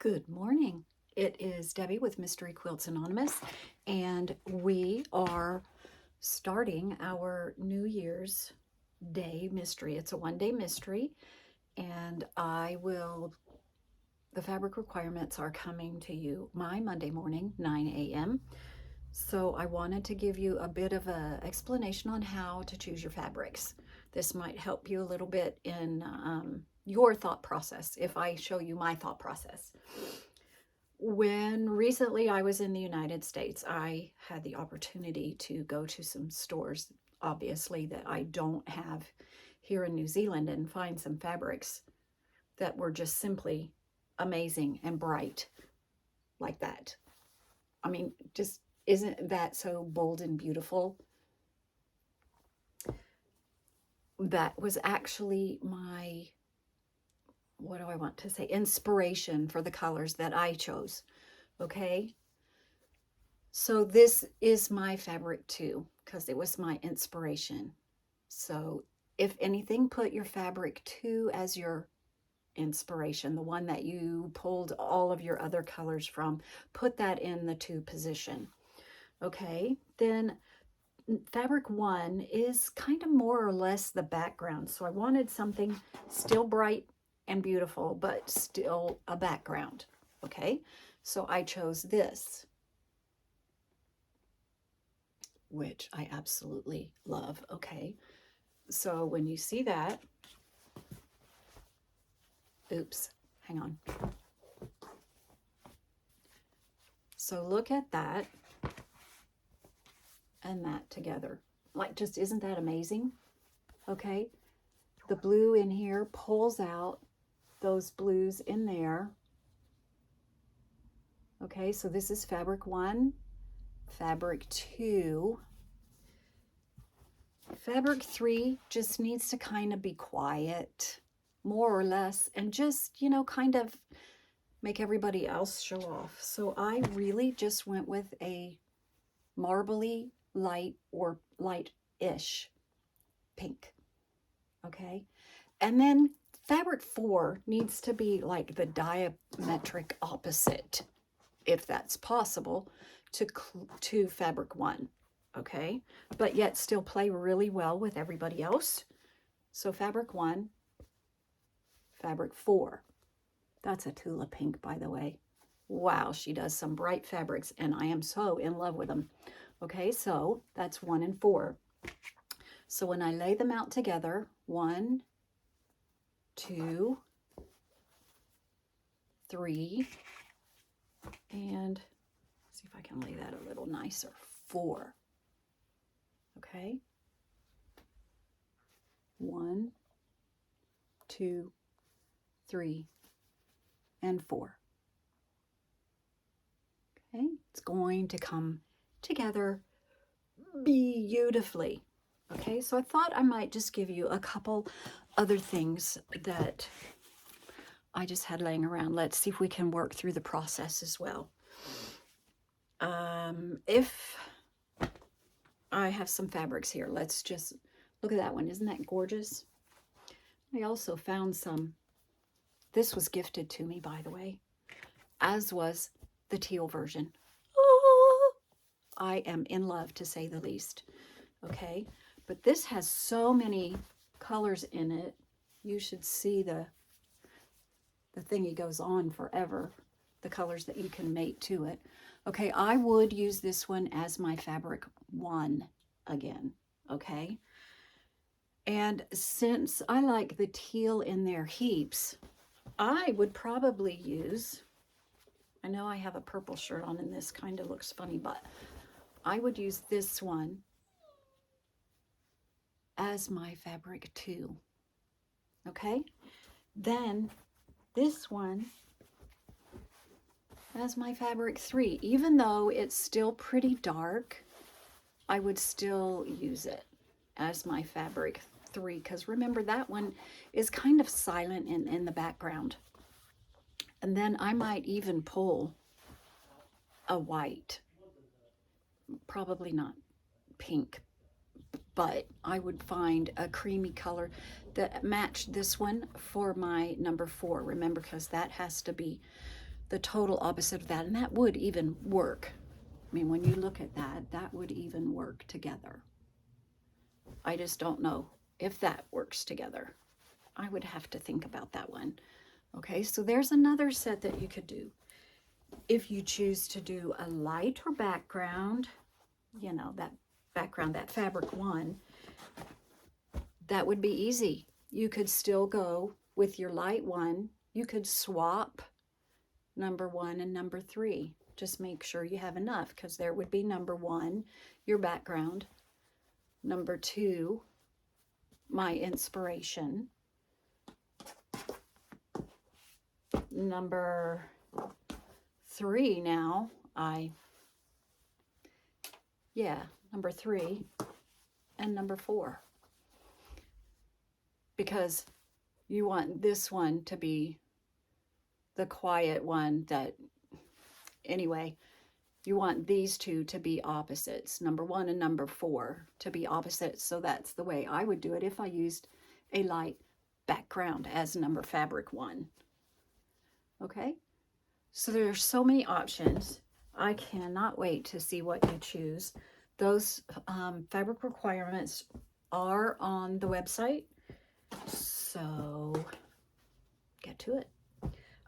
Good morning. It is Debbie with Mystery Quilts Anonymous, and we are starting our New Year's Day mystery. It's a one-day mystery, and the fabric requirements are coming to you my Monday morning, 9 a.m. So I wanted to give you a bit of an explanation on how to choose your fabrics. This might help you a little bit in your thought process if I show you my thought process. When recently I was in the United States, I had the opportunity to go to some stores, obviously, that I don't have here in New Zealand, and find some fabrics that were just simply amazing and bright like that. I mean, just isn't that so bold and beautiful? That was actually my, what do I want to say, inspiration for the colors that I chose. Okay, so this is my fabric too, because it was my inspiration. So if anything, put your fabric 2 as your inspiration, the one that you pulled all of your other colors from. Put that in the 2 position. Okay, then fabric 1 is kind of more or less the background. So I wanted something still bright and beautiful, but still a background. Okay, so I chose this, which I absolutely love. Okay, so when you see that, oops, hang on. So look at that and that together. Like, just isn't that amazing? Okay, the blue in here pulls out those blues in there. Okay, so this is fabric 1, fabric 2. Fabric 3 just needs to kind of be quiet, more or less, and just, kind of make everybody else show off. So I really just went with a marbly light or light-ish pink. Okay, and then fabric 4 needs to be like the diametric opposite, if that's possible, to fabric 1. Okay, but yet still play really well with everybody else. So fabric 1, fabric 4. That's a Tula pink, by the way. Wow, she does some bright fabrics, and I am so in love with them. Okay, so that's 1 and 4. So when I lay them out together, 1, 2, 3, and see if I can lay that a little nicer, 4. Okay, 1, 2, 3, and 4. Okay, it's going to come together beautifully. Okay, so I thought I might just give you a couple other things that I just had laying around. Let's see if we can work through the process as well. If I have some fabrics here, let's just look at that one. Isn't that gorgeous? I also found some. This was gifted to me, by the way, as was the teal version. Oh, I am in love, to say the least. Okay, but this has so many colors in it. You should see the thingy goes on forever, the colors that you can mate to it. Okay, I would use this one as my fabric 1 again. Okay, and since I like the teal in their heaps, I would probably use, I know I have a purple shirt on and this kind of looks funny, but I would use this one as my fabric 2. Okay, then this one as my fabric 3. Even though it's still pretty dark, I would still use it as my fabric 3, because remember, that one is kind of silent in the background. And then I might even pull a white, probably not pink, but I would find a creamy color that matched this one for my number 4. Remember, because that has to be the total opposite of that. And that would even work. I mean, when you look at that, that would even work together. I just don't know if that works together. I would have to think about that one. Okay, so there's another set that you could do. If you choose to do a lighter background, you know, that background, that fabric one, that would be easy. You could still go with your light one. You could swap number 1 and number 3. Just make sure you have enough, because there would be number 1, your background, number 2, my inspiration, number 3 now, number 3 and number 4. Because you want this one to be the quiet one that, anyway, you want these two to be opposites, number 1 and number 4 to be opposites. So that's the way I would do it if I used a light background as number fabric 1. Okay, so there are so many options. I cannot wait to see what you choose. Those fabric requirements are on the website, so get to it.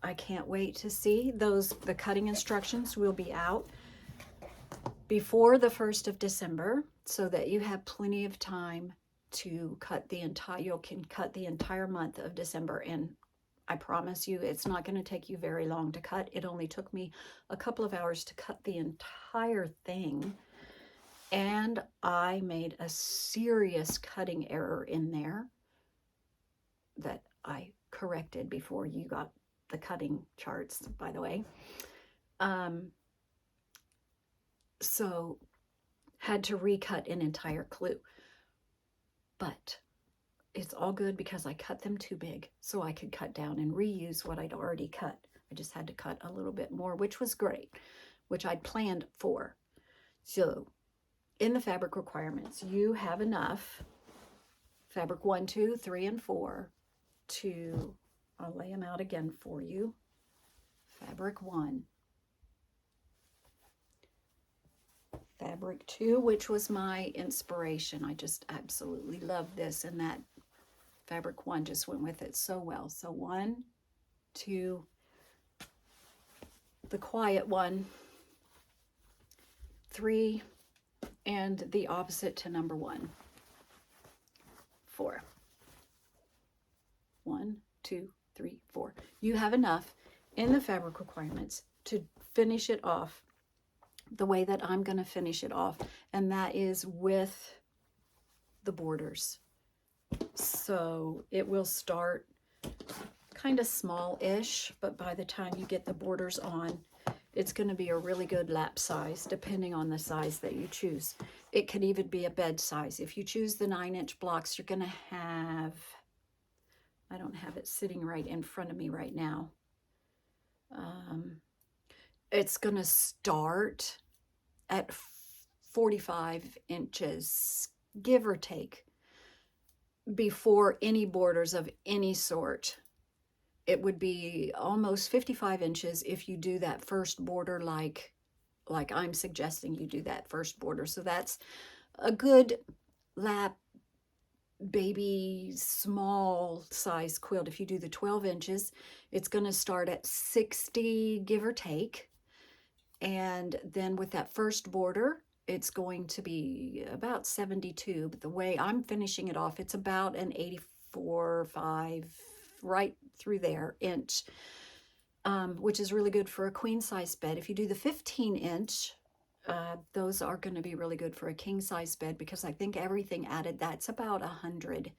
I can't wait to see those. The cutting instructions will be out before the 1st of December, so that you have plenty of time to cut the entire, you can cut the entire month of December. And I promise you, it's not going to take you very long to cut. It only took me a couple of hours to cut the entire thing. And I made a serious cutting error in there that I corrected before you got the cutting charts, by the way. So had to recut an entire clue. But it's all good because I cut them too big, so I could cut down and reuse what I'd already cut. I just had to cut a little bit more, which was great, which I'd planned for. So in the fabric requirements, you have enough fabric 1, 2, 3, and 4 to, I'll lay them out again for you. Fabric 1, fabric 2, which was my inspiration. I just absolutely love this, and that fabric 1 just went with it so well. So 1, 2, the quiet one, 3, and the opposite to number 1, 4. 1, 2, 3, 4. You have enough in the fabric requirements to finish it off the way that I'm going to finish it off, and that is with the borders. So it will start kind of small-ish, but by the time you get the borders on, it's going to be a really good lap size, depending on the size that you choose. It can even be a bed size. If you choose the 9-inch blocks, you're going to have, I don't have it sitting right in front of me right now. It's going to start at 45 inches, give or take, before any borders of any sort. It would be almost 55 inches if you do that first border like I'm suggesting you do that first border. So that's a good lap baby small size quilt. If you do the 12 inches, it's going to start at 60, give or take. And then with that first border, it's going to be about 72. But the way I'm finishing it off, it's about an 84, 5, right through there inch, which is really good for a queen size bed. If you do the 15 inch, those are going to be really good for a king size bed, because I think everything added, that's about 100,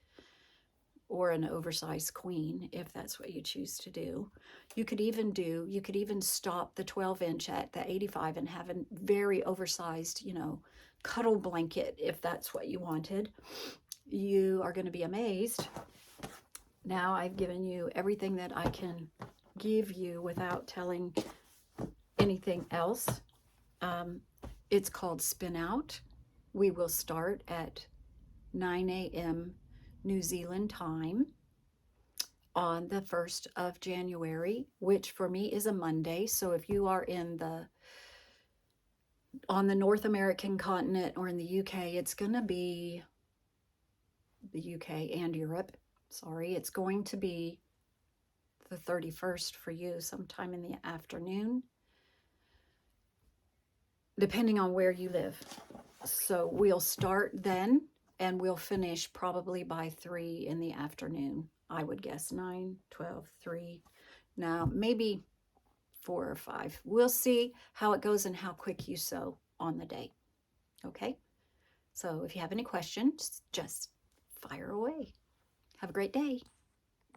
or an oversized queen, if that's what you choose to do. You could even stop the 12 inch at the 85 and have a very oversized, cuddle blanket, if that's what you wanted. You are going to be amazed. Now I've given you everything that I can give you without telling anything else. It's called Spin Out. We will start at 9 a.m. New Zealand time. on the 1st of January, which for me is a Monday. So if you are on the North American continent or in the UK, it's going to be the UK and Europe. Sorry, it's going to be the 31st for you sometime in the afternoon, depending on where you live. So we'll start then and we'll finish probably by 3 in the afternoon. I would guess 9, 12, 3. Now, maybe 4 or 5. We'll see how it goes and how quick you sew on the day. Okay? So if you have any questions, just fire away. Have a great day.